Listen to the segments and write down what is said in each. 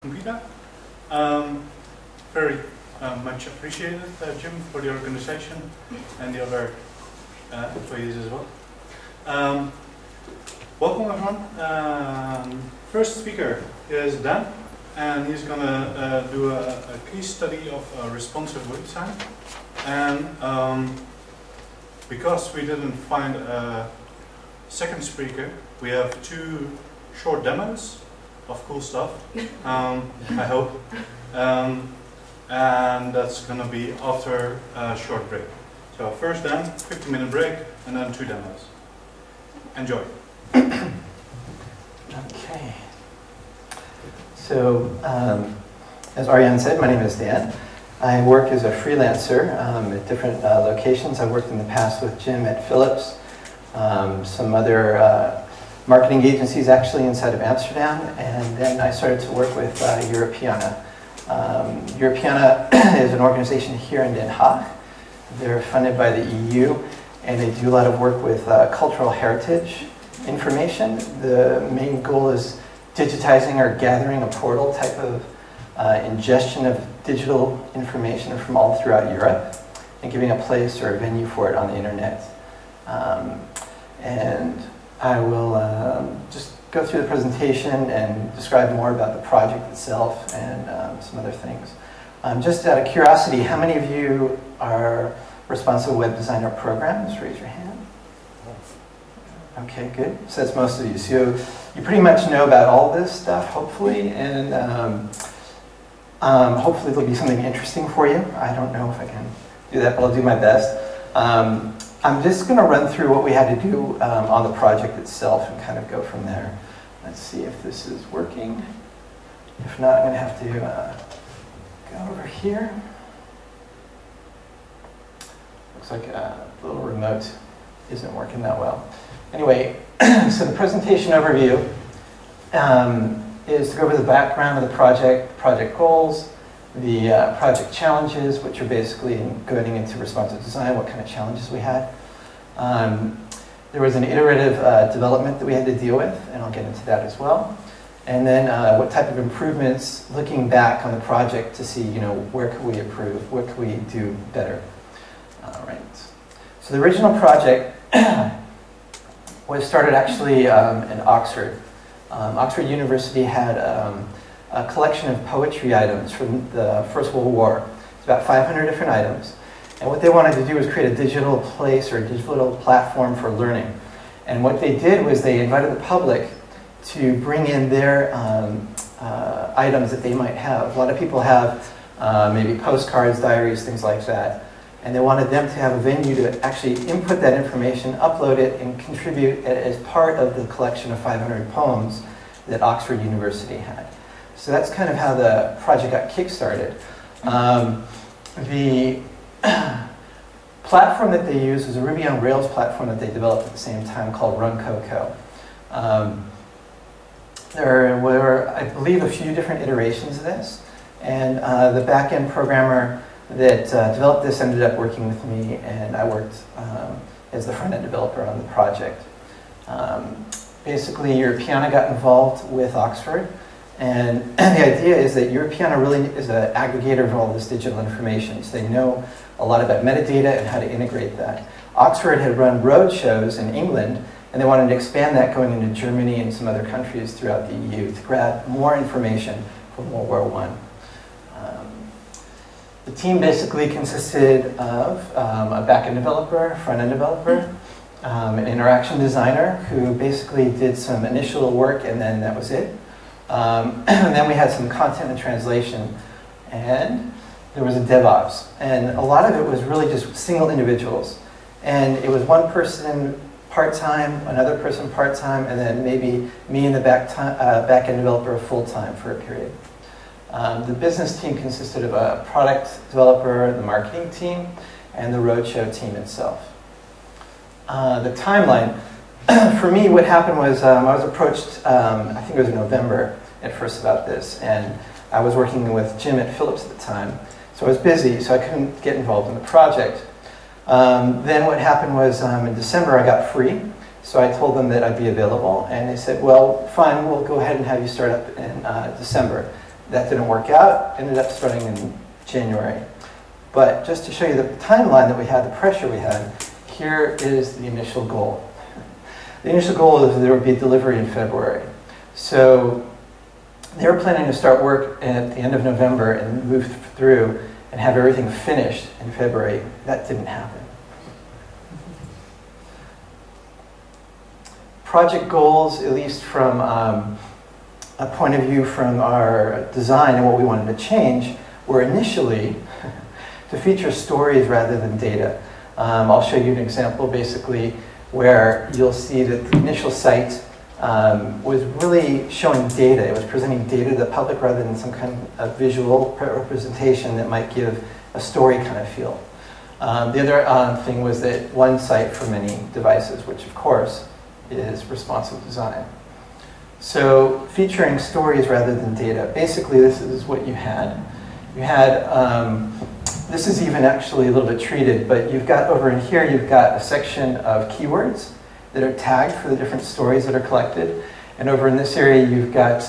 Competa. Very much appreciated, Jim, for the organization and the other employees as well. Welcome everyone. First speaker is Dan, and he's going to do a case study of responsive web design. And because we didn't find a second speaker, we have two short demos of cool stuff, I hope. And that's going to be after a short break. So first Dan, 15-minute break, and then two demos. Enjoy. Okay. So, as Arjan said, my name is Dan. I work as a freelancer at different locations. I worked in the past with Jim at Philips, some other marketing agencies actually inside of Amsterdam, and then I started to work with Europeana. Europeana is an organization here in Den Haag. They're funded by the EU, and they do a lot of work with cultural heritage information. The main goal is digitizing or gathering a portal type of ingestion of digital information from all throughout Europe and giving a place or a venue for it on the internet. And I will just go through the presentation and describe more about the project itself and some other things. Just out of curiosity, how many of you are responsive web designer programs? Raise your hand. Okay, good. So that's most of you. So you pretty much know about all this stuff, hopefully, and hopefully there'll be something interesting for you. I don't know if I can do that, but I'll do my best. I'm just going to run through what we had to do on the project itself and kind of go from there. Let's see if this is working. If not, I'm going to have to go over here. Looks like a little remote isn't working that well. Anyway, so the presentation overview is to go over the background of the project goals, the project challenges, which are basically going into responsive design, what kind of challenges we had. There was an iterative development that we had to deal with, and I'll get into that as well. And then what type of improvements, looking back on the project to see, where could we improve, what could we do better. All right. So the original project was started actually in Oxford. Oxford University had a collection of poetry items from the First World War. It's about 500 different items. And what they wanted to do was create a digital place or a digital platform for learning. And what they did was they invited the public to bring in their items that they might have. A lot of people have maybe postcards, diaries, things like that. And they wanted them to have a venue to actually input that information, upload it, and contribute as part of the collection of 500 poems that Oxford University had. So that's kind of how the project got kickstarted. The platform that they used was a Ruby on Rails platform that they developed at the same time called RunCoco. There were, I believe, a few different iterations of this, and the back-end programmer that developed this ended up working with me, and I worked as the front-end developer on the project. Basically, Europeana got involved with Oxford, and the idea is that Europeana really is an aggregator of all this digital information. So they know a lot about metadata and how to integrate that. Oxford had run road shows in England, and they wanted to expand that going into Germany and some other countries throughout the EU to grab more information from World War I. The team basically consisted of a back-end developer, front-end developer, an interaction designer who basically did some initial work and then that was it. And then we had some content and translation, and there was a DevOps. And a lot of it was really just single individuals. And it was one person part-time, another person part-time, and then maybe me and the back-end developer full-time for a period. The business team consisted of a product developer, the marketing team, and the roadshow team itself. The timeline, for me, what happened was I was approached, I think it was in November at first about this, and I was working with Jim at Philips at the time, so I was busy, so I couldn't get involved in the project. Then what happened was in December I got free, so I told them that I'd be available, and they said, well, fine, we'll go ahead and have you start up in December. That didn't work out, ended up starting in January. But just to show you the timeline that we had, the pressure we had, here is the initial goal. The initial goal is that there would be delivery in February. So they were planning to start work at the end of November and move through and have everything finished in February. That didn't happen. Project goals, at least from a point of view from our design and what we wanted to change, were initially to feature stories rather than data. I'll show you an example basically where you'll see that the initial site was really showing data. It was presenting data to the public rather than some kind of visual representation that might give a story kind of feel. The other thing was that one site for many devices, which of course is responsive design. So featuring stories rather than data. Basically this is what you had. You had, this is even actually a little bit treated, but you've got over in here, you've got a section of keywords that are tagged for the different stories that are collected. And over in this area, you've got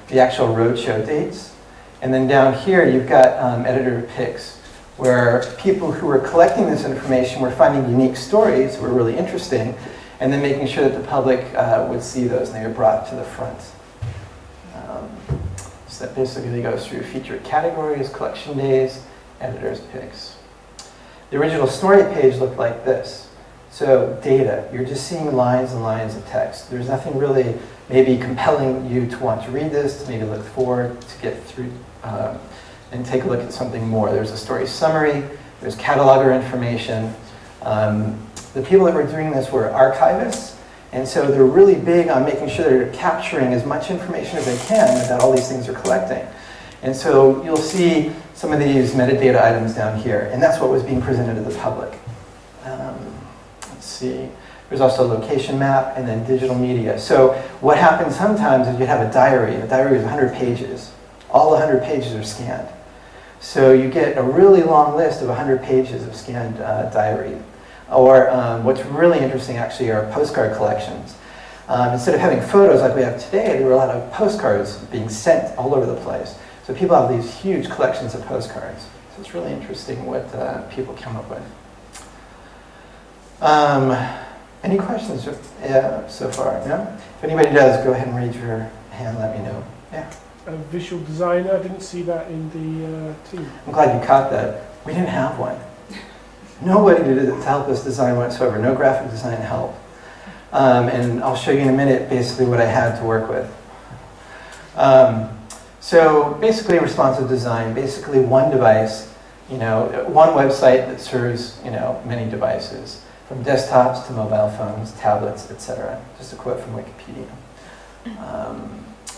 the actual roadshow dates. And then down here, you've got editor picks, where people who were collecting this information were finding unique stories that were really interesting, and then making sure that the public would see those and they were brought to the front. So that basically goes through featured categories, collection days, editor's picks. The original story page looked like this. So data, you're just seeing lines and lines of text. There's nothing really maybe compelling you to want to read this, to maybe look forward, to get through and take a look at something more. There's a story summary, there's cataloger information. The people that were doing this were archivists, and so they're really big on making sure they're capturing as much information as they can about all these things they're collecting. And so you'll see some of these metadata items down here, and that's what was being presented to the public. Let's see. There's also a location map and then digital media. So what happens sometimes is you have a diary. The diary is 100 pages. All 100 pages are scanned. So you get a really long list of 100 pages of scanned diary. Or what's really interesting actually are postcard collections. Instead of having photos like we have today, there were a lot of postcards being sent all over the place. So people have these huge collections of postcards. So it's really interesting what people come up with. Any questions so far? No? If anybody does, go ahead and raise your hand, let me know. Yeah. A visual designer, I didn't see that in the team. I'm glad you caught that. We didn't have one. Nobody did it to help us design whatsoever. No graphic design help. And I'll show you in a minute basically what I had to work with. So basically responsive design, basically one device, one website that serves, many devices, from desktops to mobile phones, tablets, etc. Just a quote from Wikipedia.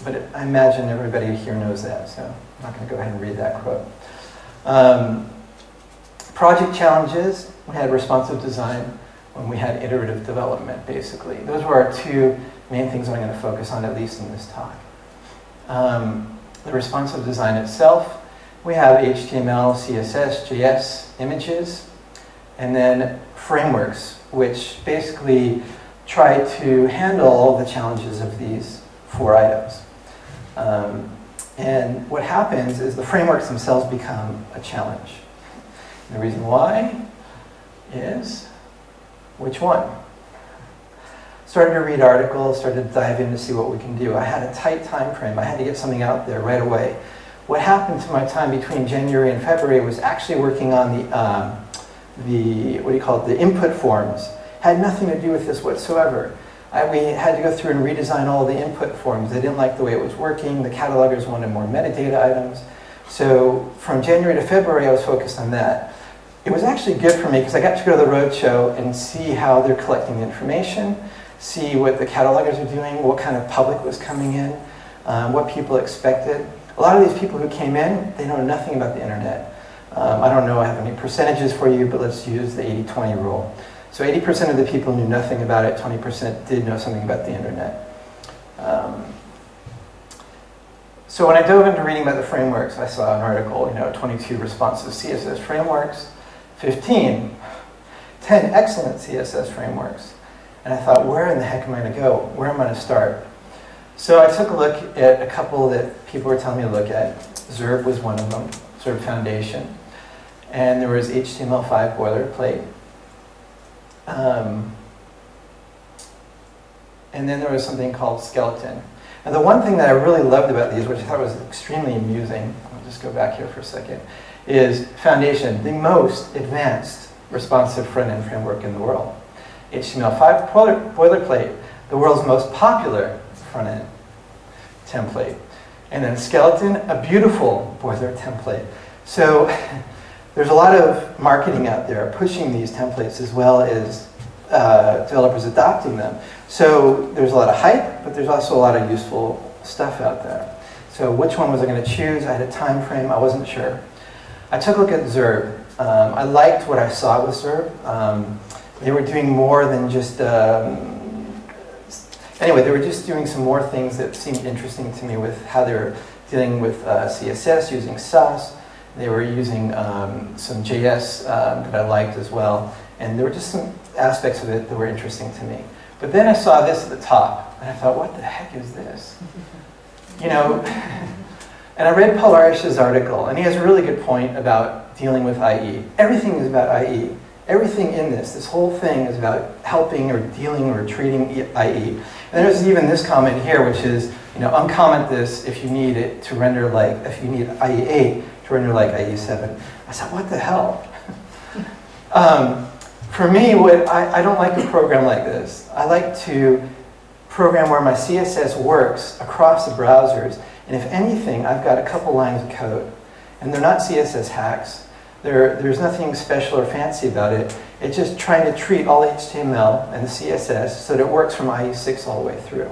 But I imagine everybody here knows that, so I'm not going to go ahead and read that quote. Project challenges, we had responsive design when we had iterative development, basically. Those were our two main things I'm going to focus on, at least in this talk. The responsive design itself, we have HTML, CSS, JS, images, and then frameworks, which basically try to handle all the challenges of these 4 items. And what happens is the frameworks themselves become a challenge. And the reason why is, which one? Started to read articles, started to dive in to see what we can do. I had a tight time frame. I had to get something out there right away. What happened to my time between January and February was actually working on the input forms. Had nothing to do with this whatsoever. We had to go through and redesign all the input forms. They didn't like the way it was working. The catalogers wanted more metadata items. So from January to February, I was focused on that. It was actually good for me because I got to go to the roadshow and see how they're collecting the information, see what the catalogers are doing, what kind of public was coming in, what people expected. A lot of these people who came in, they know nothing about the internet. I don't know I have any percentages for you, but let's use the 80-20 rule. So 80% of the people knew nothing about it, 20% did know something about the internet. So when I dove into reading about the frameworks, I saw an article, 22 responsive CSS frameworks, 10 excellent CSS frameworks. And I thought, where in the heck am I going to go? Where am I going to start? So I took a look at a couple that people were telling me to look at. Zurb was one of them, Zurb Foundation. And there was HTML5 boilerplate. And then there was something called Skeleton. And the one thing that I really loved about these, which I thought was extremely amusing, I'll just go back here for a second, is Foundation, the most advanced responsive front-end framework in the world. HTML5 boilerplate, the world's most popular front-end template. And then Skeleton, a beautiful boiler template. So there's a lot of marketing out there pushing these templates as well as developers adopting them. So there's a lot of hype, but there's also a lot of useful stuff out there. So which one was I going to choose? I had a time frame, I wasn't sure. I took a look at Zurb. I liked what I saw with Zurb. They were doing more than just, anyway, they were just doing some more things that seemed interesting to me with how they were dealing with CSS, using Sus. They were using some JS that I liked as well. And there were just some aspects of it that were interesting to me. But then I saw this at the top, and I thought, what the heck is this? You know, and I read Paul Arish's article, and he has a really good point about dealing with IE. Everything is about IE. Everything in this whole thing is about helping or dealing or treating IE. And there's even this comment here, which is, you know, uncomment this if you need it to render like, if you need IE8 to render like IE7. I said, what the hell? For me, I don't like a program like this. I like to program where my CSS works across the browsers. And if anything, I've got a couple lines of code. And they're not CSS hacks. There's nothing special or fancy about it. It's just trying to treat all HTML and the CSS so that it works from IE6 all the way through.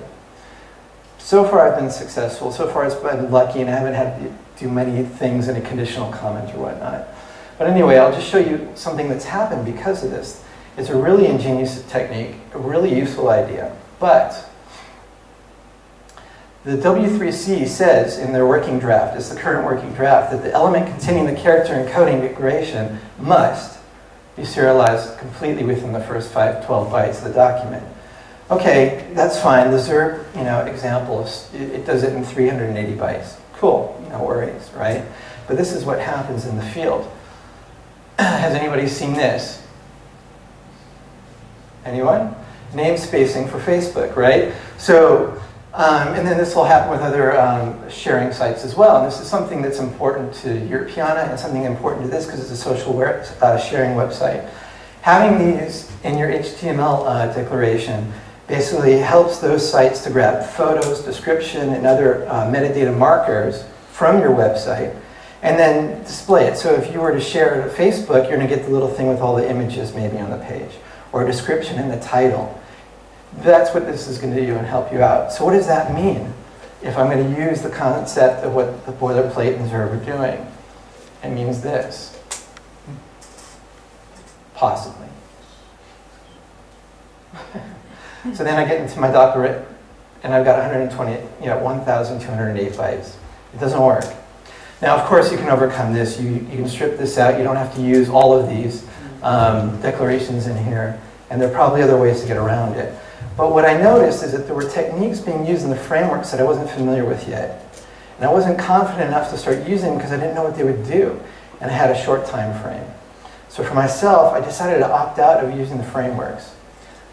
So far I've been successful. So far it's been lucky and I haven't had to do many things in a conditional comment or whatnot. But anyway, I'll just show you something that's happened because of this. It's a really ingenious technique, a really useful idea. But the W3C says in their working draft, it's the current working draft, that the element containing the character encoding declaration must be serialized completely within the first 12 bytes of the document. Okay, that's fine. The Zurb, example, it does it in 380 bytes. Cool, no worries, right? But this is what happens in the field. Has anybody seen this? Anyone? Namespacing for Facebook, right? So, and then this will happen with other sharing sites as well. And this is something that's important to Europeana and something important to this because it's a social sharing website. Having these in your HTML declaration basically helps those sites to grab photos, description, and other metadata markers from your website and then display it. So if you were to share it at Facebook, you're going to get the little thing with all the images maybe on the page, or a description in the title. That's what this is going to do and help you out. So what does that mean if I'm going to use the concept of what the boilerplate and Zurb are doing? It means this. Possibly. So then I get into my doctorate, and I've got 1,208 bytes. It doesn't work. Now, of course, you can overcome this. You can strip this out. You don't have to use all of these declarations in here, and there are probably other ways to get around it. But what I noticed is that there were techniques being used in the frameworks that I wasn't familiar with yet. And I wasn't confident enough to start using them because I didn't know what they would do, and I had a short time frame. So for myself, I decided to opt out of using the frameworks.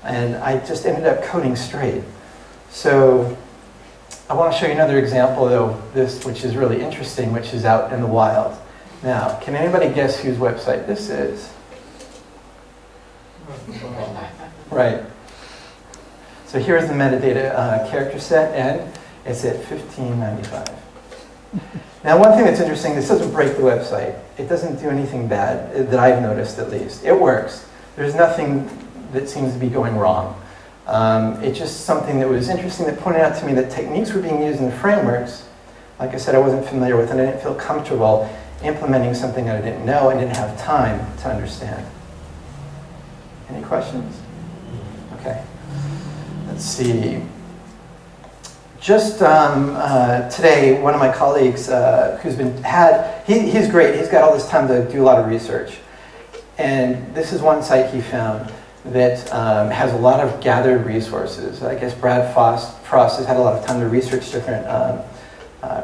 And I just ended up coding straight. So I want to show you another example, though, this, which is really interesting, which is out in the wild. Now, can anybody guess whose website this is? Right. So here's the metadata character set, and it's at 1595. Now, one thing that's interesting, this doesn't break the website. It doesn't do anything bad, that I've noticed at least. It works. There's nothing that seems to be going wrong. It's just something that was interesting that pointed out to me that techniques were being used in the frameworks. Like I said, I wasn't familiar with, and I didn't feel comfortable implementing something I didn't know and didn't have time to understand. Any questions? Okay. Let's see. Just today, one of my colleagues he's great. He's got all this time to do a lot of research. And this is one site he found that has a lot of gathered resources. I guess Brad Frost has had a lot of time to research different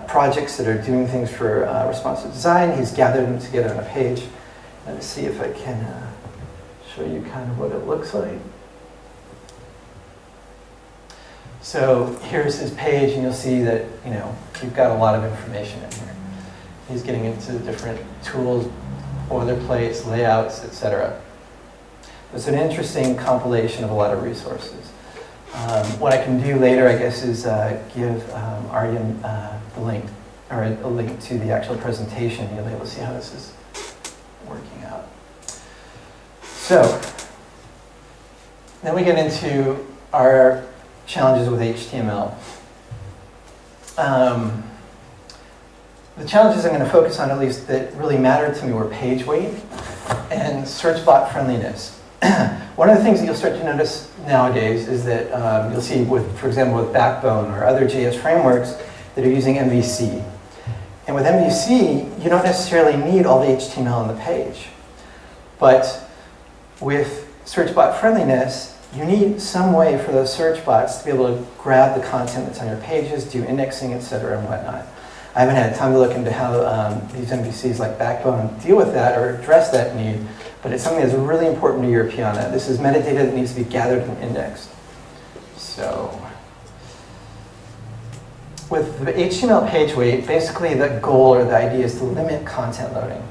projects that are doing things for responsive design. He's gathered them together on a page. Let's see if I can show you kind of what it looks like. So here's his page, and you'll see that you've got a lot of information in here. He's getting into different tools, boilerplates, layouts, etc. It's an interesting compilation of a lot of resources. What I can do later, I guess, is give Aryan the link, or a link to the actual presentation. You'll be able to see how this is working out. So, then we get into our challenges with HTML. The challenges I'm going to focus on, at least that really mattered to me, were page weight and search bot friendliness. One of the things that you'll start to notice nowadays is that you'll see, for example, with Backbone or other JS frameworks that are using MVC. And with MVC, you don't necessarily need all the HTML on the page. But with search bot friendliness, you need some way for those search bots to be able to grab the content that's on your pages, do indexing, etc., and whatnot. I haven't had time to look into how these MVCs like Backbone deal with that or address that need, but it's something that's really important to Europeana. This is metadata that needs to be gathered and indexed. So, with the HTML page weight, basically the goal or the idea is to limit content loading.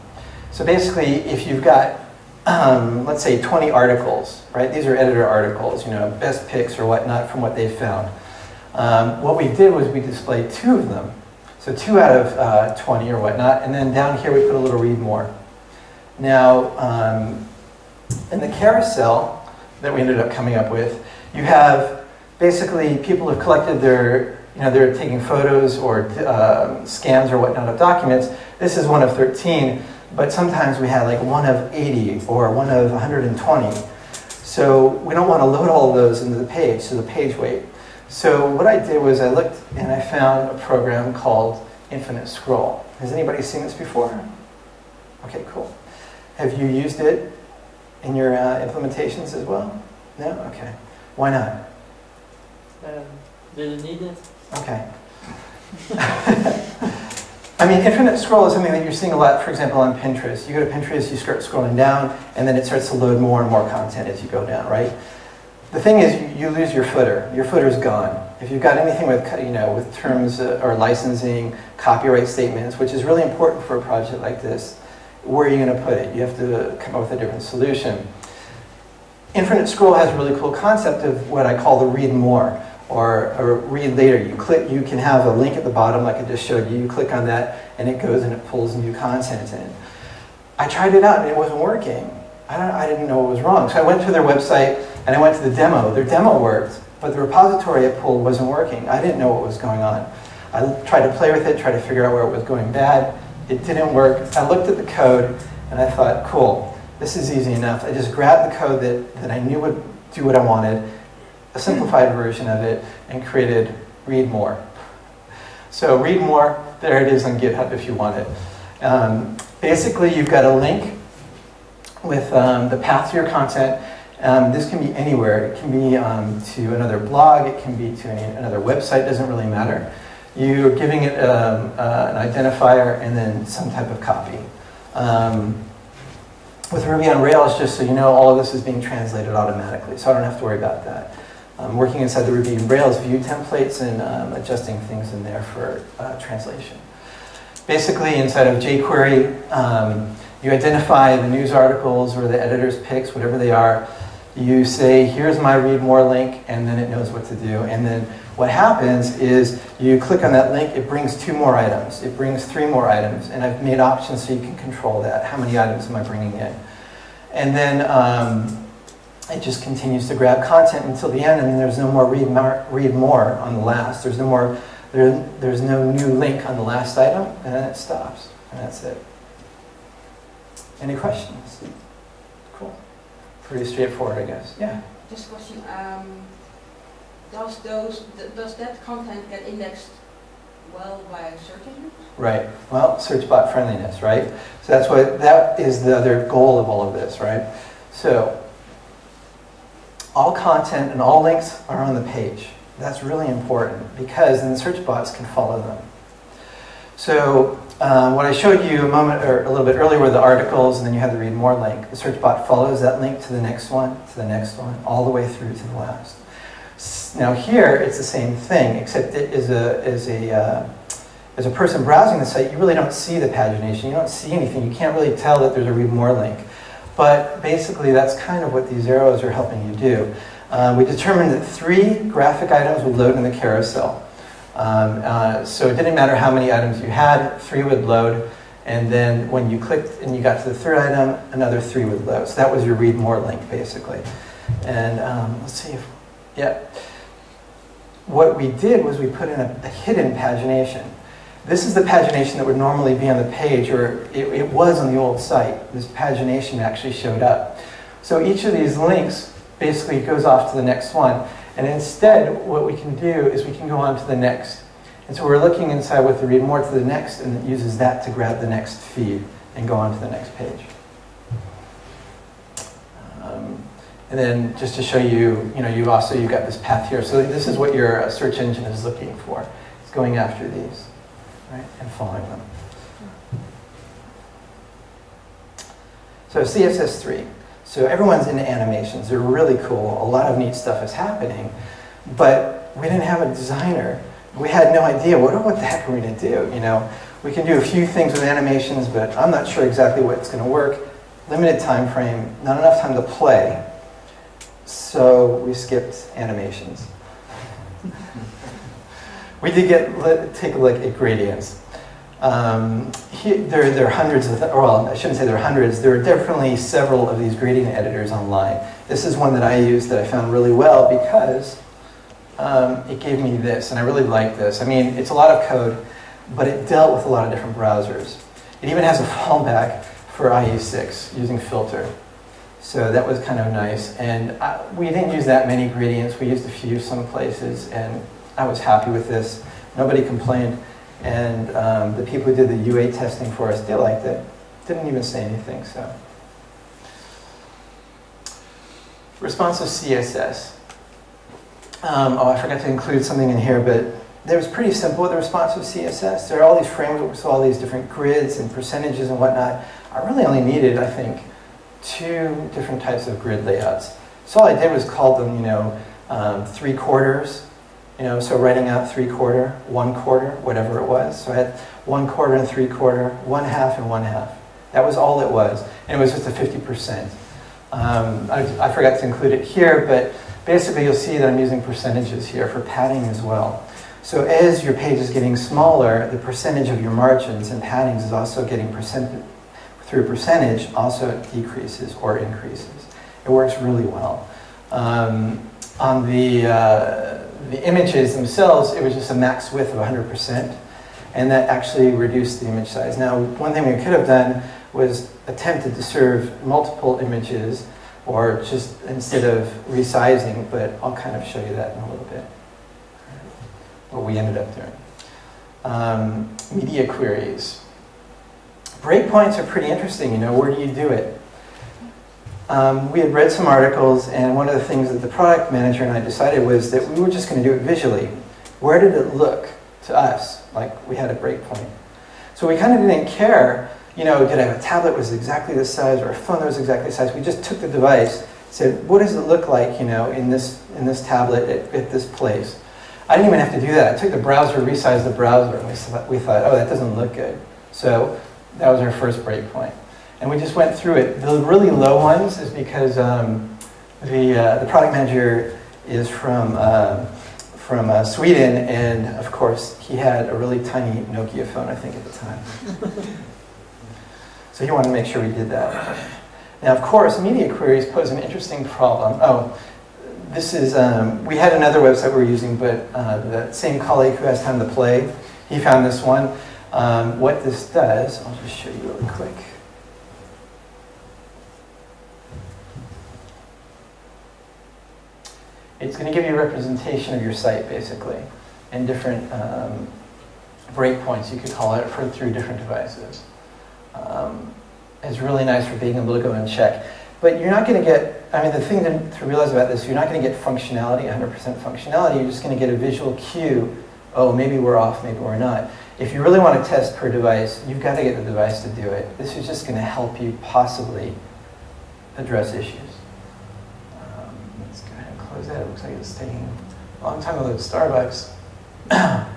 So basically, if you've got, let's say 20 articles, right? These are editor articles, best picks or whatnot from what they've found. What we did was we displayed 2 of them. So 2 out of 20 or whatnot, and then down here we put a little read more. Now, in the carousel that we ended up coming up with, you have basically people have collected their, they're taking photos or scans or whatnot of documents. This is 1 of 13, but sometimes we had like 1 of 80 or 1 of 120. So we don't want to load all of those into the page, so the page weight. So what I did was I looked and I found a program called Infinite Scroll. Has anybody seen this before? Okay, cool. Have you used it in your implementations as well? No? Okay. Why not? Didn't need it. Okay. I mean, Infinite Scroll is something that you're seeing a lot, for example, on Pinterest. You go to Pinterest, you start scrolling down, and then it starts to load more and more content as you go down, right? The thing is, you lose your footer. Your footer's gone. If you've got anything with, with terms or licensing, copyright statements, which is really important for a project like this, where are you going to put it? You have to come up with a different solution. Infinite Scroll has a really cool concept of what I call the read more or read later. You can have a link at the bottom like I just showed you. You click on that and it goes and it pulls new content in. I tried it out and it wasn't working. I didn't know what was wrong. So I went to their website and I went to the demo. Their demo worked, but the repository I pulled wasn't working. I didn't know what was going on. I tried to play with it, tried to figure out where it was going bad. It didn't work. I looked at the code and I thought, cool, this is easy enough. I just grabbed the code that I knew would do what I wanted, a simplified version of it, and created read more. So read more, there it is on GitHub if you want it. Basically, you've got a link with the path to your content. This can be anywhere. It can be to another blog, it can be to another website, doesn't really matter. You're giving it an identifier and then some type of copy. With Ruby on Rails, just so you know, all of this is being translated automatically, so I don't have to worry about that. I'm working inside the Ruby on Rails view templates and adjusting things in there for translation. Basically, inside of jQuery, you identify the news articles or the editor's picks, whatever they are. You say, here's my read more link, and then it knows what to do. And then what happens is you click on that link, it brings 2 more items. It brings 3 more items. And I've made options so you can control that. How many items am I bringing in? And then it just continues to grab content until the end, and then there's no more read more on the last. There's no more, there's no new link on the last item, and then it stops. And that's it. Any questions? Cool. Pretty straightforward, I guess. Yeah? Just a question. Does that content get indexed well by search engines? Right. Well, search bot friendliness, right? So that is the other goal of all of this, right? So all content and all links are on the page. That's really important because then the search bots can follow them. So what I showed you a little bit earlier were the articles, and then you have the read more link. The search bot follows that link to the next one, all the way through to the last. Now here it's the same thing, except it is as a person browsing the site, you really don't see the pagination. You don't see anything. You can't really tell that there's a read more link. But basically, that's kind of what these arrows are helping you do. We determined that 3 graphic items would load in the carousel. So it didn't matter how many items you had, 3 would load. And then when you clicked and you got to the 3rd item, another 3 would load. So that was your read more link, basically. And let's see if, yeah. What we did was we put in a hidden pagination. This is the pagination that would normally be on the page, or it was on the old site. This pagination actually showed up. So each of these links basically goes off to the next one. And instead, what we can do is we can go on to the next. And so we're looking inside with the read more to the next, and it uses that to grab the next feed and go on to the next page. And then just to show you, you've got this path here. So this is what your search engine is looking for. It's going after these. Right, and following them. So CSS3. So everyone's into animations. They're really cool. A lot of neat stuff is happening. But we didn't have a designer. We had no idea what the heck are we going to do. We can do a few things with animations, but I'm not sure exactly what's going to work. Limited time frame, not enough time to play. So we skipped animations. We did take a look at gradients. There are hundreds of, well, I shouldn't say there are hundreds. There are definitely several of these gradient editors online. This is one that I used that I found really well because it gave me this, and I really like this. I mean, it's a lot of code, but it dealt with a lot of different browsers. It even has a fallback for IE6 using filter. So that was kind of nice. And we didn't use that many gradients. We used a few some places, and I was happy with this. Nobody complained. And the people who did the UA testing for us, they liked it. Didn't even say anything, so. Responsive CSS. I forgot to include something in here, but it was pretty simple with the responsive CSS. There are all these frameworks, all these different grids and percentages and whatnot. I really only needed, I think, 2 different types of grid layouts. So all I did was call them, 3/4. So writing out 3/4, 1/4, whatever it was. So I had 1/4 and 3/4, 1/2 and 1/2. That was all it was, and it was just a 50%. I forgot to include it here, but basically you'll see that I'm using percentages here for padding as well. So as your page is getting smaller, the percentage of your margins and paddings is also getting through percentage also decreases or increases. It works really well. On the images themselves, it was just a max width of 100%, and that actually reduced the image size. Now, one thing we could have done was attempted to serve multiple images, or just instead of resizing, but I'll kind of show you that in a little bit, what we ended up doing. Media queries. Breakpoints are pretty interesting, where do you do it? We had read some articles, and one of the things that the product manager and I decided was that we were just going to do it visually. Where did it look to us like we had a breakpoint? So we kind of didn't care, did I have a tablet that was exactly this size or a phone that was exactly this size? We just took the device, said, what does it look like, in this tablet at this place? I didn't even have to do that. I took the browser, resized the browser, and we thought, oh, that doesn't look good. So that was our first breakpoint. And we just went through it. The really low ones is because the product manager is from Sweden, and of course he had a really tiny Nokia phone, I think, at the time. So he wanted to make sure we did that. Now, of course, media queries pose an interesting problem. Oh, this is, we had another website we were using, but the same colleague who has time to play, he found this one. What this does, I'll just show you really quick. It's going to give you a representation of your site, basically, and different breakpoints, you could call it, through different devices. It's really nice for being able to go and check. But you're not going to get, I mean, the thing to realize about this, you're not going to get functionality, 100% functionality. You're just going to get a visual cue. Oh, maybe we're off, maybe we're not. If you really want to test per device, you've got to get the device to do it. This is just going to help you possibly address issues. Let's go ahead and close that. It looks like it's taking a long time to load Starbucks. I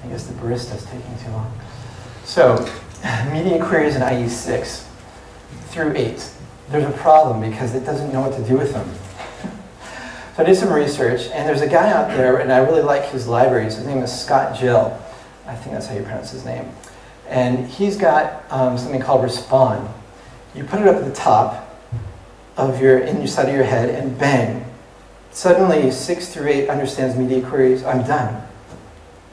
guess the barista's taking too long. So, media queries in IE 6 through 8. There's a problem because it doesn't know what to do with them. So I did some research, and there's a guy out there, and I really like his libraries. His name is Scott Gill. I think that's how you pronounce his name. And he's got something called Respond. You put it up at the top of in your side of your head, and bang. Suddenly, 6 through 8 understands media queries. I'm done.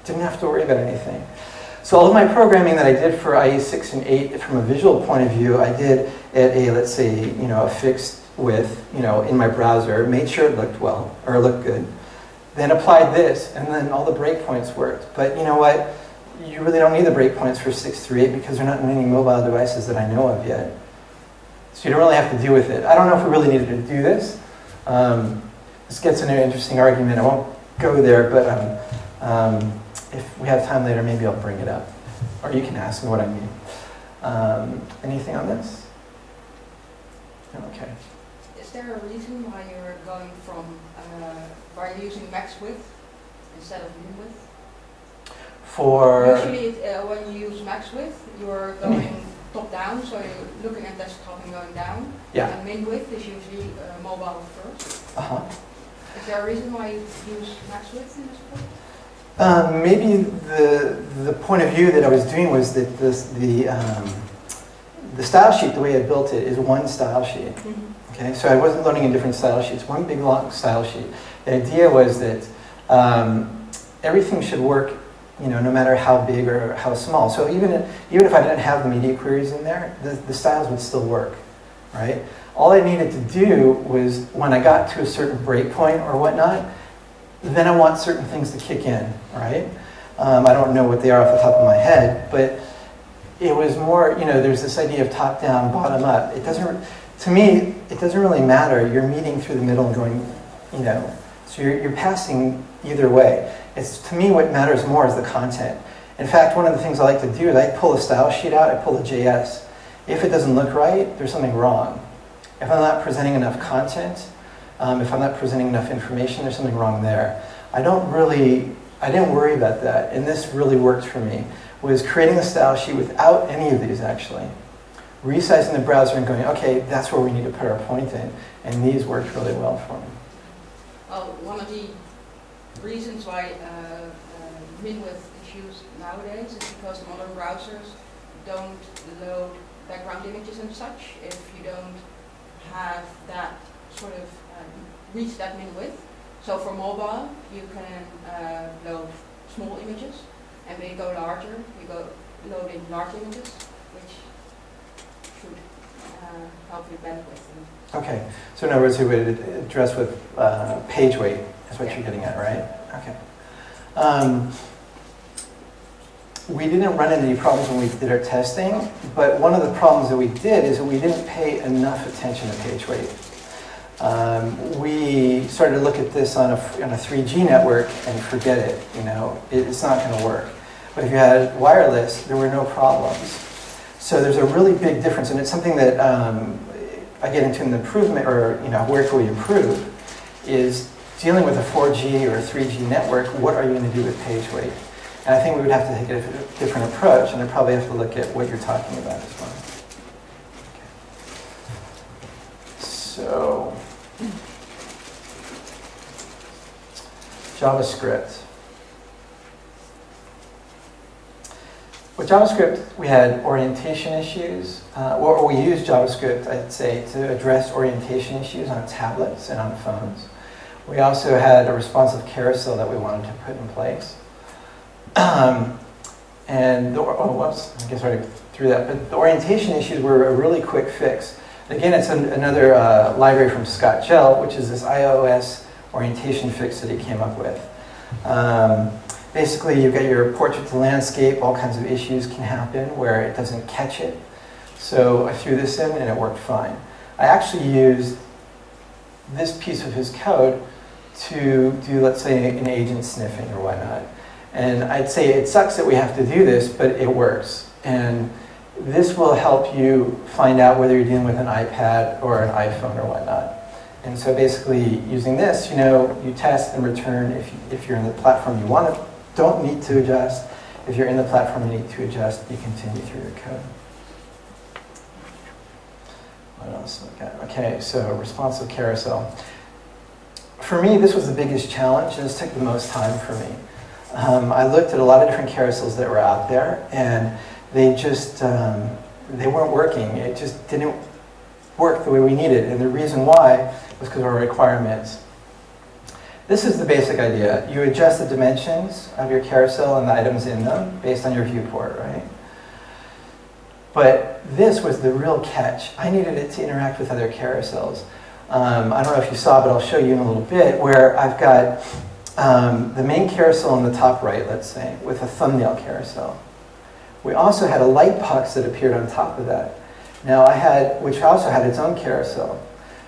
Didn't have to worry about anything. So all of my programming that I did for IE 6 and 8, from a visual point of view, I did at a, let's say, a fixed width, in my browser, made sure it looked well, or looked good. Then applied this, and then all the breakpoints worked. But you know what? You really don't need the breakpoints for 6 through 8 because they're not in any mobile devices that I know of yet. So you don't really have to deal with it. I don't know if we really needed to do this. This gets into an interesting argument. I won't go there, but if we have time later, maybe I'll bring it up. Or you can ask me what I mean. Anything on this? Okay. Is there a reason why you're going from, why you're using max width instead of min width? For usually, when you use max width, you're going top down, so you're looking at desktop and going down. Yeah. And min width is usually mobile first. Is there a reason why you use max width in this code? Maybe the point of view that I was doing was that the style sheet, the way I built it, is one style sheet. Okay, so I wasn't loading in different style sheets, one big long style sheet. The idea was that everything should work, no matter how big or how small. So even if I didn't have the media queries in there, the styles would still work, right? All I needed to do was, when I got to a certain breakpoint or whatnot, then I want certain things to kick in, right? I don't know what they are off the top of my head, but it was more, there's this idea of top-down, bottom-up. To me, it doesn't really matter. You're meeting through the middle and going, so you're passing either way. To me, what matters more is the content. In fact, one of the things I like to do is I pull a style sheet out, I pull the JS. If it doesn't look right, there's something wrong. If I'm not presenting enough content, if I'm not presenting enough information, there's something wrong there. I didn't worry about that, and this really worked for me, was creating the style sheet without any of these actually. Resizing the browser and going, okay, that's where we need to put our point in, and these worked really well for me. Well, one of the reasons why min width is used nowadays is because modern browsers don't load background images and such if you don't have that sort of reach that min width. So for mobile, you can load small images, and when you go larger, you load in large images, which should help your bandwidth. Okay, so in other words, you would address with page weight, is what you're getting at, right? Okay. We didn't run into any problems when we did our testing, but one of the problems that we did is that we didn't pay enough attention to page weight. We started to look at this on a 3G network and forget it, it's not going to work. But if you had wireless, there were no problems. So there's a really big difference, and it's something that I get into an improvement, or where can we improve, is dealing with a 4G or a 3G network, what are you going to do with page weight? And I think we would have to take a different approach, and I'd probably have to look at what you're talking about as well. Okay. So, JavaScript. With JavaScript, we had orientation issues, or we used JavaScript, I'd say, to address orientation issues on tablets and on phones. We also had a responsive carousel that we wanted to put in place. And whoops, I guess I already threw that. But the orientation issues were a really quick fix. Again, it's another library from Scott Gill, which is this iOS orientation fix that he came up with. Basically, you've got your portrait to landscape. All kinds of issues can happen where it doesn't catch it. So I threw this in and it worked fine. I actually used this piece of his code to do, let's say, an agent sniffing or whatnot. And I'd say it sucks that we have to do this, but it works. And this will help you find out whether you're dealing with an iPad or an iPhone or whatnot. And so basically using this, you know, you test and return if you're in the platform you want to, don't need to adjust. If you're in the platform you need to adjust, you continue through your code. What else we got? Okay, so responsive carousel. For me, this was the biggest challenge, and this took the most time for me. I looked at a lot of different carousels that were out there, and they just, they weren't working. It just didn't work the way we needed, and the reason why was because of our requirements. This is the basic idea. You adjust the dimensions of your carousel and the items in them based on your viewport, right? But this was the real catch. I needed it to interact with other carousels. I don't know if you saw, but I'll show you in a little bit, where I've got the main carousel on the top right, let's say, with a thumbnail carousel. We also had a light box that appeared on top of that. Now which also had its own carousel.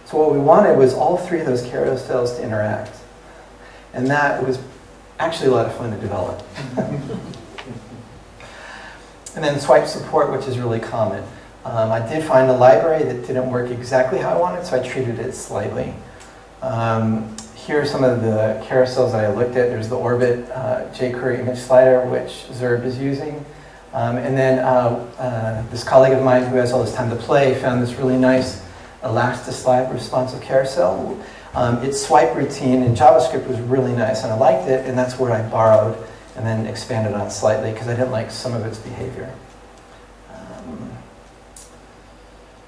So what we wanted was all three of those carousels to interact. And that was actually a lot of fun to develop. And then swipe support, which is really common. I did find a library that didn't work exactly how I wanted, so I treated it slightly. Here are some of the carousels that I looked at. There's the Orbit jQuery image slider, which Zerb is using. And then this colleague of mine who has all this time to play found this really nice Elasticized responsive carousel. Its swipe routine in JavaScript was really nice, and I liked it, and that's where I borrowed and then expanded on slightly because I didn't like some of its behavior.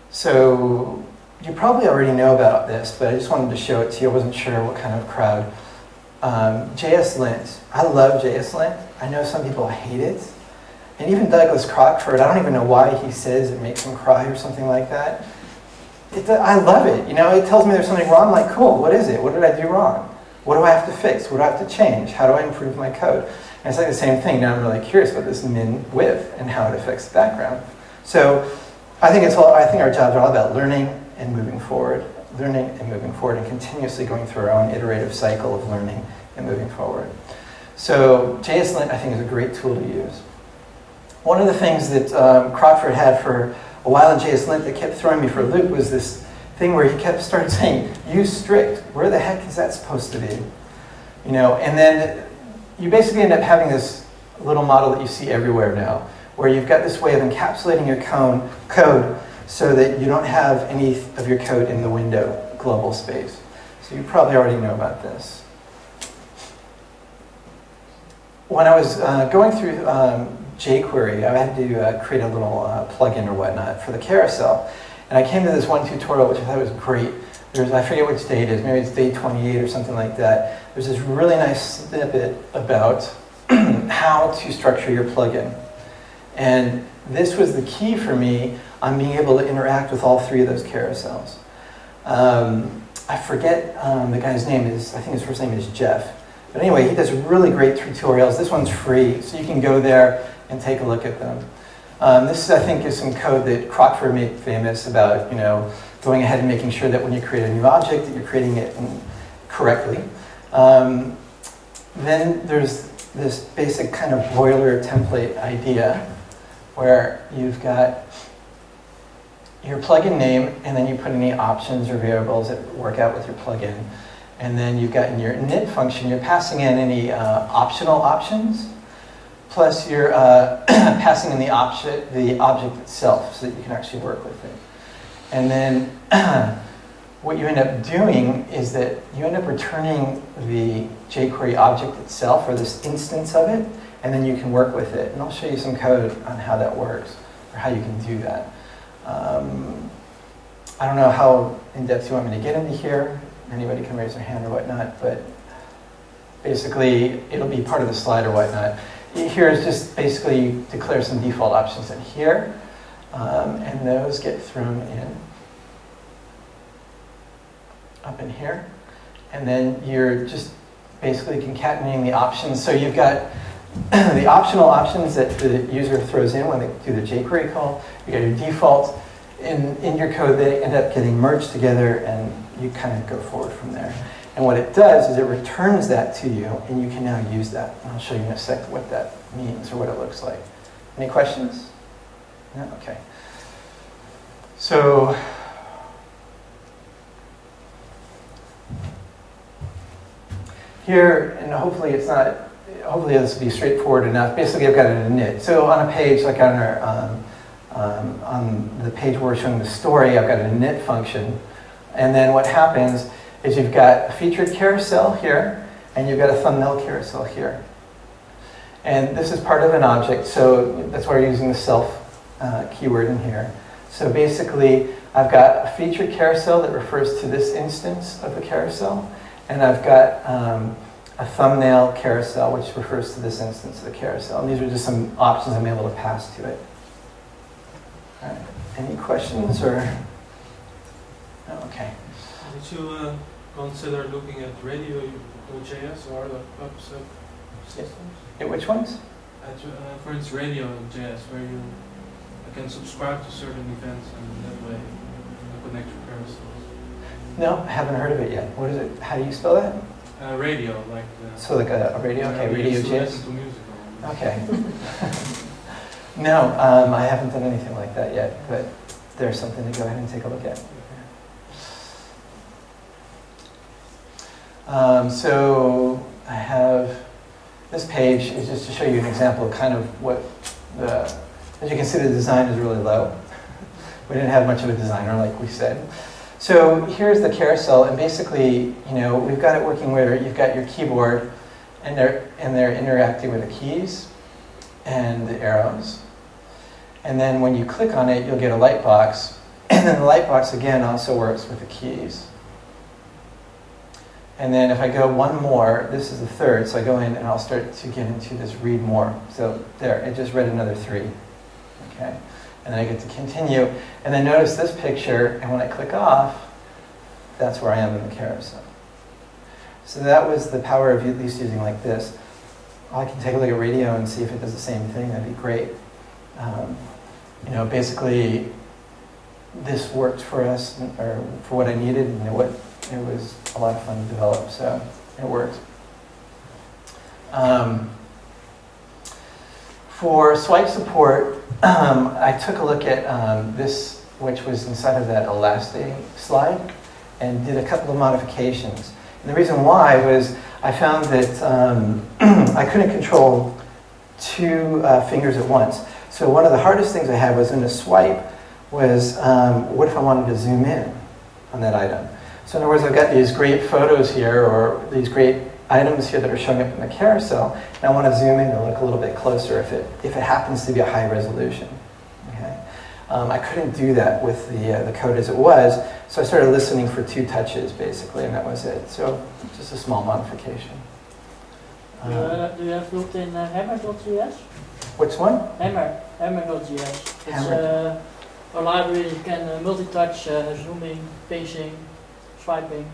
So you probably already know about this, but I just wanted to show it to you. I wasn't sure what kind of crowd. JSLint. I love JSLint. I know some people hate it. And even Douglas Crockford, I don't even know why he says it makes him cry or something like that. I love it. You know, it tells me there's something wrong. I'm like, cool, what is it? What did I do wrong? What do I have to fix? What do I have to change? How do I improve my code? And it's like the same thing. Now I'm really curious about this min width and how it affects the background. So I think our jobs are all about learning and moving forward, and continuously going through our own iterative cycle of learning and moving forward. So JSLint, I think, is a great tool to use. One of the things that Crockford had for a while in JSLint that kept throwing me for a loop was this thing where he started saying, use strict. Where the heck is that supposed to be? You know, and then you basically end up having this little model that you see everywhere now, where you've got this way of encapsulating your code so that you don't have any of your code in the window global space. So you probably already know about this. When I was going through jQuery, I had to create a little plugin or whatnot for the carousel. And I came to this one tutorial, which I thought was great. I forget which day it is, maybe it's day 28 or something like that. There's this really nice snippet about how to structure your plugin. And this was the key for me on being able to interact with all three of those carousels. I forget the guy's name, I think his first name is Jeff. But anyway, he does really great tutorials. This one's free, so you can go there and take a look at them. This, I think, is some code that Crockford made famous about, you know, going ahead and making sure that when you create a new object, that you're creating it correctly. Then there's this basic kind of boiler template idea where you've got your plugin name, and then you put any options or variables that work out with your plugin. And then you've got in your init function, you're passing in any optional options, plus you're passing in the object itself so that you can actually work with it. And then what you end up doing is that you end up returning the jQuery object itself, or this instance of it, and then you can work with it. And I'll show you some code on how that works, or how you can do that. I don't know how in-depth you want me to get into here. Anybody can raise their hand or whatnot, but basically it'll be part of the slide or whatnot. Here is just basically you declare some default options in here, and those get thrown in up in here. And then you're just basically concatenating the options. So you've got the optional options that the user throws in when they do the jQuery call. You got your default. In your code, they end up getting merged together, and you kind of go forward from there. And what it does is it returns that to you, and you can now use that. And I'll show you in a sec what that means or what it looks like. Any questions? No? Okay. So here, and hopefully it's not, hopefully this will be straightforward enough. Basically, I've got an init. So on a page, like on our on the page where we're showing the story, I've got an init function. And then what happens is you've got a featured carousel here, and you've got a thumbnail carousel here. And this is part of an object, so that's why we're using the self keyword in here. So basically, I've got a featured carousel that refers to this instance of the carousel, and I've got a thumbnail carousel, which refers to this instance of the carousel. And these are just some options I'm able to pass to it. All right. Any questions or? No? Okay. Did you consider looking at radio.js or other web systems? Yeah, which ones? For instance, radio.js, where you can subscribe to certain events and that way connect your carousels. No, I haven't heard of it yet. What is it? How do you spell that? Radio, like. So like a radio? Okay, radio.js. Listen to music. Okay. No, I haven't done anything like that yet, but there's something to go ahead and take a look at. So I have this page is just to show you an example of kind of what the, as you can see, the design is really low. We didn't have much of a designer, like we said. So here's the carousel, and basically, you know, we've got it working where you've got your keyboard, and they're interacting with the keys and the arrows. And then when you click on it, you'll get a light box, and then the light box again also works with the keys. And then if I go one more, this is the third, so I go in and I'll start to get into this read more. So there, it just read another 3. Okay. And then I get to continue. And then notice this picture, and when I click off, that's where I am in the carousel. So that was the power of at least using like this. I can take a look at radio and see if it does the same thing. That'd be great. You know, basically, this worked for us, or for what I needed, and it was a lot of fun to develop, so it worked. For swipe support, I took a look at this, which was inside of that Elastic slide, and did a couple of modifications. And the reason why was I found that I couldn't control 2 fingers at once. So one of the hardest things I had was in the swipe was, what if I wanted to zoom in on that item? So in other words, I've got these great photos here, or these great items here that are showing up in the carousel, and I want to zoom in and look a little bit closer if it happens to be a high resolution. Okay? I couldn't do that with the code as it was, so I started listening for 2 touches basically, and that was it. So just a small modification. Do you have built-in Hammer.js? Which one? Hammer.js. It's a library you can multi-touch, zooming, pacing, swiping.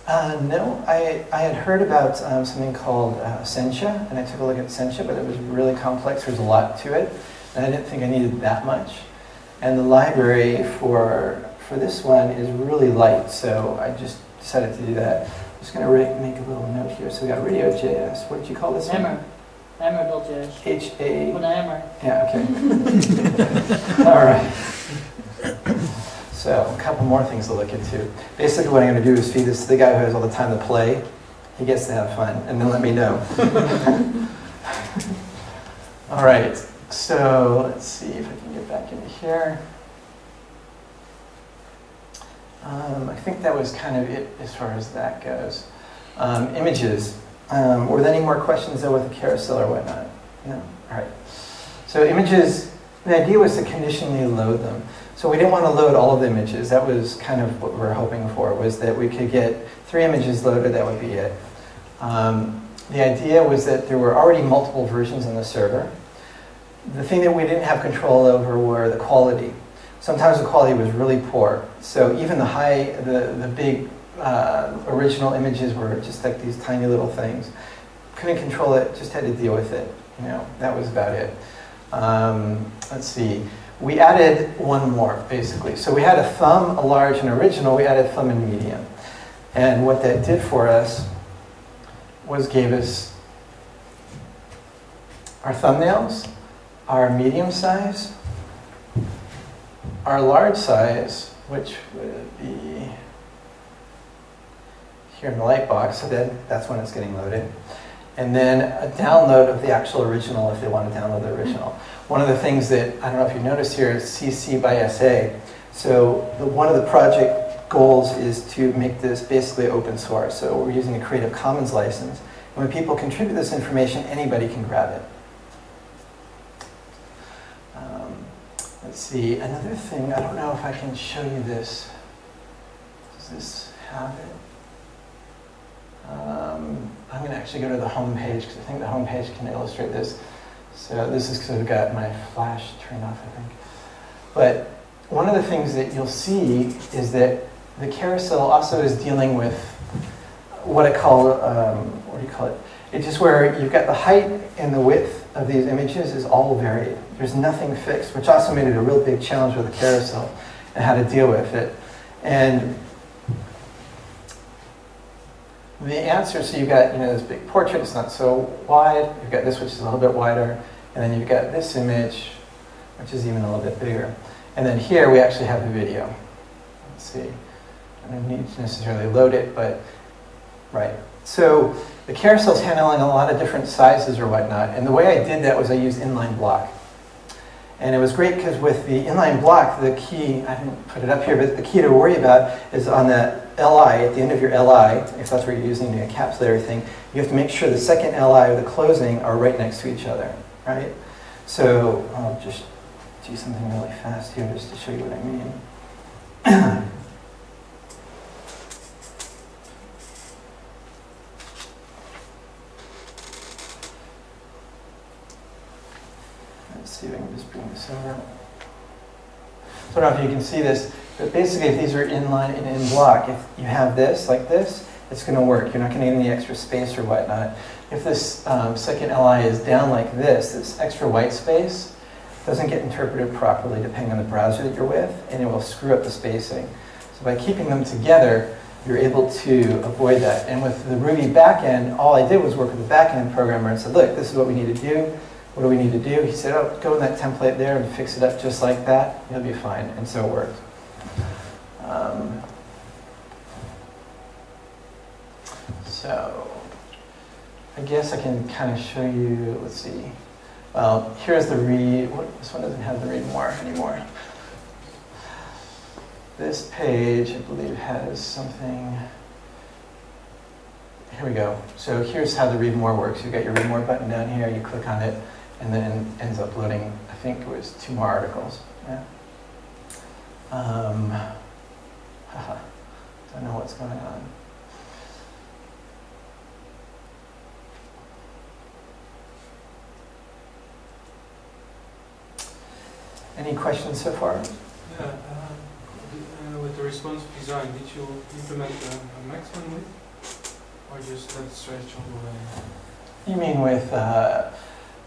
No, I had heard about something called Sencha, and I took a look at Sencha, but it was really complex. There's a lot to it, and I didn't think I needed that much. And the library for this one is really light, so I just decided to do that. I'm just going to make a little note here. So we got radio.js. What did you call this Hammer. one? Hammer.js. H-A... With a hammer. Yeah, okay. All right. So a couple more things to look into. Basically what I'm going to do is feed this to the guy who has all the time to play. He gets to have fun, and then let me know. All right, so let's see if I can get back into here. I think that was kind of it as far as that goes. Images. Were there any more questions though with the carousel or whatnot? No? All right. So images, the idea was to conditionally load them. So we didn't want to load all of the images. That was kind of what we were hoping for, was that we could get 3 images loaded, that would be it. The idea was that there were already multiple versions on the server. The thing that we didn't have control over were the quality. Sometimes the quality was really poor. So even the big original images were just like these tiny little things. Couldn't control it, just had to deal with it. that was about it. Let's see. We added one more, basically. So we had a thumb, a large, and original. We added thumb and medium. And what that did for us was gave us our thumbnails, our medium size, our large size, which would be here in the light box, so that's when it's getting loaded. And then a download of the actual original if they want to download the original. One of the things that, I don't know if you noticed here, is CC by SA. So one of the project goals is to make this basically open source. So we're using a Creative Commons license. And when people contribute this information, anybody can grab it. Let's see, another thing, I don't know if I can show you this. Does this have it? I'm going to actually go to the home page because I think the home page can illustrate this. So this is because I've got my flash turned off, I think. But one of the things that you'll see is that the carousel also is dealing with what I call, what do you call it? It's just where you've got the height and the width of these images is all varied. There's nothing fixed, which also made it a real big challenge with the carousel and how to deal with it. And the answer, so you've got this big portrait, it's not so wide. You've got this, which is a little bit wider. And then you've got this image, which is even a little bit bigger. And then here we actually have the video. Let's see. I don't need to necessarily load it, but right. So the carousel is handling a lot of different sizes or whatnot. And the way I did that was I used inline block. And it was great because with the inline block, the key, I didn't put it up here, but the key to worry about is on the LI, at the end of your LI, if that's where you're using to encapsulate everything, you have to make sure the second LI or the closing are right next to each other, right? So I'll just do something really fast here just to show you what I mean. Let's see if I can just bring this over. So I don't know if you can see this, but basically if these are inline and in block, if you have this, like this, it's going to work. You're not going to get any extra space or whatnot. If this second LI is down like this extra white space doesn't get interpreted properly depending on the browser that you're with, and it will screw up the spacing. So by keeping them together, you're able to avoid that. And with the Ruby backend, all I did was work with the backend programmer and said, look, this is what we need to do. What do we need to do? He said, oh, go in that template there and fix it up just like that. You'll be fine. And so it worked. So I guess I can kind of show you, let's see. Well, here's the read. This one doesn't have the read more anymore. This page, I believe, has something. Here we go. So here's how the read more works. You've got your read more button down here. You click on it, and then it ends up loading, I think it was 2 more articles. Yeah. Don't know what's going on. Any questions so far? Yeah, with the responsive design, did you implement a maximum width? Or just let it stretch all the way? You mean with,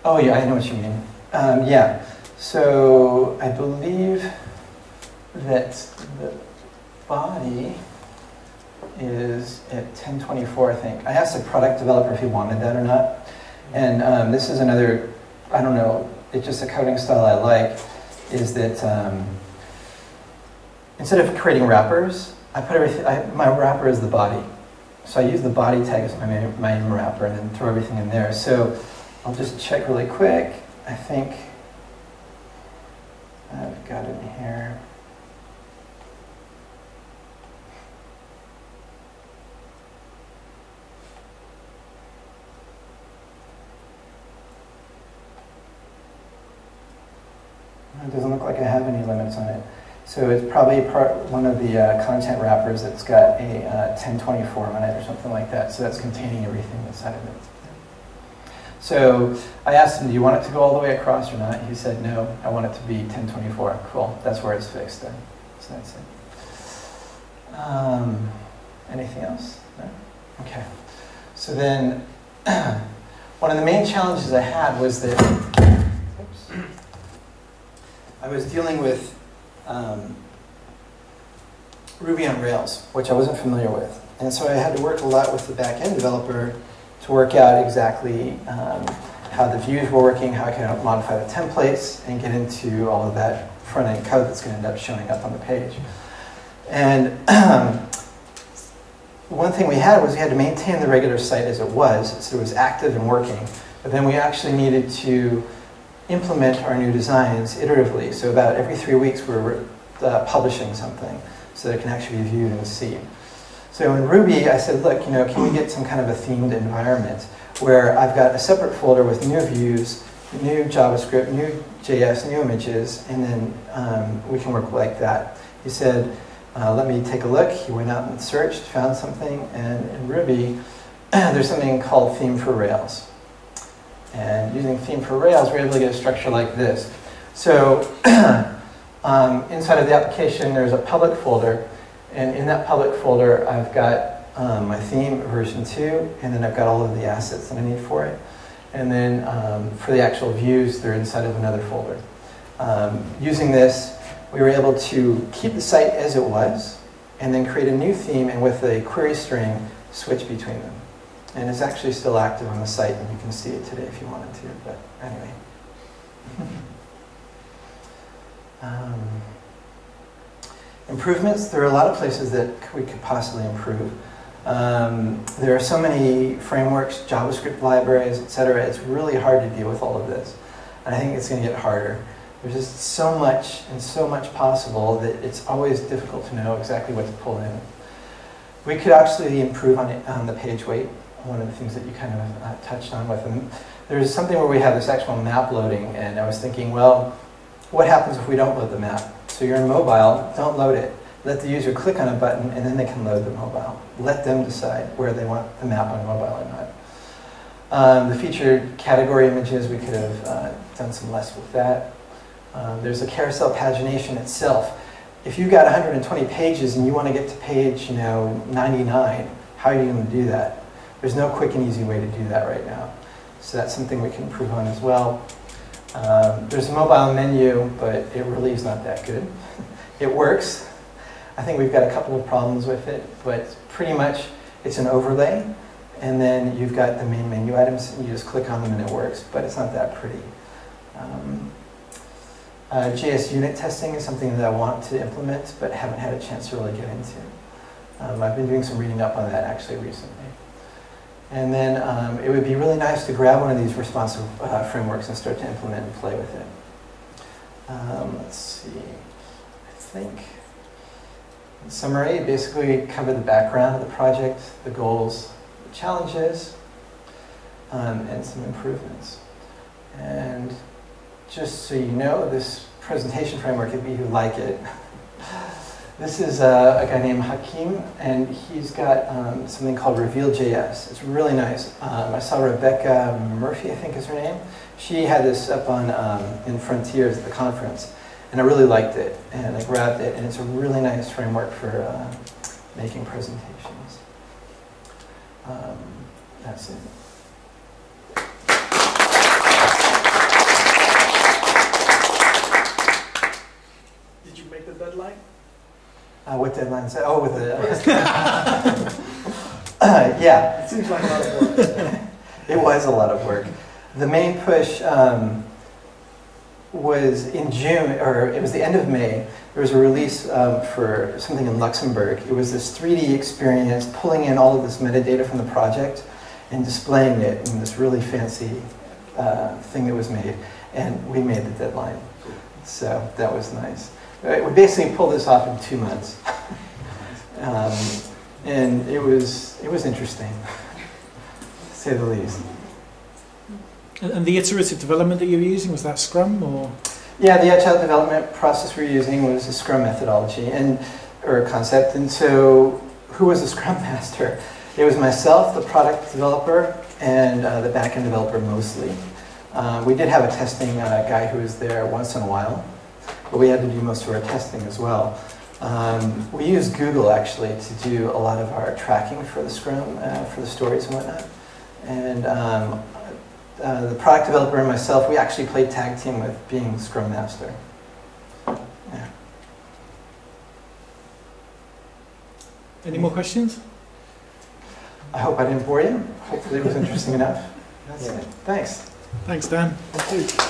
oh yeah, I know what you mean. Yeah, so I believe that the body is at 1024, I think. I asked the product developer if he wanted that or not. And this is another, I don't know, it's just a coding style I like, is that instead of creating wrappers, I put everything, my wrapper is the body. So I use the body tag as my main wrapper and then throw everything in there. So I'll just check really quick. I think I've got it in here. It doesn't look like I have any limits on it. So it's probably one of the content wrappers that's got a 1024 on it or something like that. So that's containing everything inside of it. So I asked him, do you want it to go all the way across or not? He said, no, I want it to be 1024. Cool, that's where it's fixed then. So that's it. Anything else? No? Okay. So then one of the main challenges I had was that I was dealing with Ruby on Rails, which I wasn't familiar with. And so I had to work a lot with the back-end developer to work out exactly how the views were working, how I could modify the templates, and get into all of that front-end code that's going to end up showing up on the page. And one thing we had was we had to maintain the regular site as it was, so it was active and working. But then we actually needed to implement our new designs iteratively. So about every 3 weeks we were publishing something so that it can actually be viewed and seen. So in Ruby, I said, look, can we get some kind of a themed environment where I've got a separate folder with new views, new JavaScript, new JS, new images, and then we can work like that. He said, let me take a look. He went out and searched, found something, and in Ruby, there's something called Theme for Rails. And using Theme for Rails, we're able to get a structure like this. So inside of the application, there's a public folder, and in that public folder, I've got my theme version 2, and then I've got all of the assets that I need for it. And then for the actual views, they're inside of another folder. Using this, we were able to keep the site as it was, and then create a new theme, and with a query string, switch between them. And it's actually still active on the site, and you can see it today if you wanted to, but anyway. Improvements, there are a lot of places that we could possibly improve. There are so many frameworks, JavaScript libraries, etc. It's really hard to deal with all of this. And I think it's going to get harder. There's just so much and so much possible that it's always difficult to know exactly what to pull in. We could actually improve on the page weight, one of the things that you kind of touched on with them. There's something where we have this actual map loading, and I was thinking, well, what happens if we don't load the map? So you're in mobile, don't load it. Let the user click on a button, and then they can load the mobile. Let them decide where they want the map on mobile or not. The featured category images, we could have done some less with that. There's a carousel pagination itself. If you've got 120 pages and you want to get to page 99, how are you going to do that? There's no quick and easy way to do that right now. So that's something we can improve on as well. There's a mobile menu, but it really is not that good. It works. I think we've got a couple of problems with it, but pretty much it's an overlay, and then you've got the main menu items, and you just click on them and it works, but it's not that pretty. JS unit testing is something that I want to implement, but haven't had a chance to really get into. I've been doing some reading up on that actually recently. And then it would be really nice to grab one of these responsive frameworks and start to implement and play with it. Let's see, I think, in summary, basically cover the background of the project, the goals, the challenges, and some improvements. And just so you know, this presentation framework, if you like it, this is a guy named Hakim, and he's got something called Reveal.js. It's really nice. I saw Rebecca Murphy, I think is her name. She had this up on in Frontiers at the conference, and I really liked it, and I grabbed it, and it's a really nice framework for making presentations. That's it. Did you make the deadline? What deadline is that? Oh, with the... yeah. It seems like a lot of work. It was a lot of work. The main push was in June, or it was the end of May. There was a release for something in Luxembourg. It was this 3D experience, pulling in all of this metadata from the project and displaying it in this really fancy thing that was made. And we made the deadline. So that was nice. We basically pulled this off in 2 months. And it was interesting, to say the least. And the iterative development that you were using, was that Scrum or? Yeah, the agile development process we were using was a Scrum methodology or concept. And so who was the Scrum Master? It was myself, the product developer, and the back-end developer mostly. We did have a testing guy who was there once in a while, but we had to do most of our testing as well. We used Google actually to do a lot of our tracking for the Scrum, for the stories and whatnot. And the product developer and myself, we actually played tag team with being Scrum Master. Yeah. Any more questions? I hope I didn't bore you. Hopefully it was interesting enough. That's it. Thanks. Thanks, Dan. Thank you.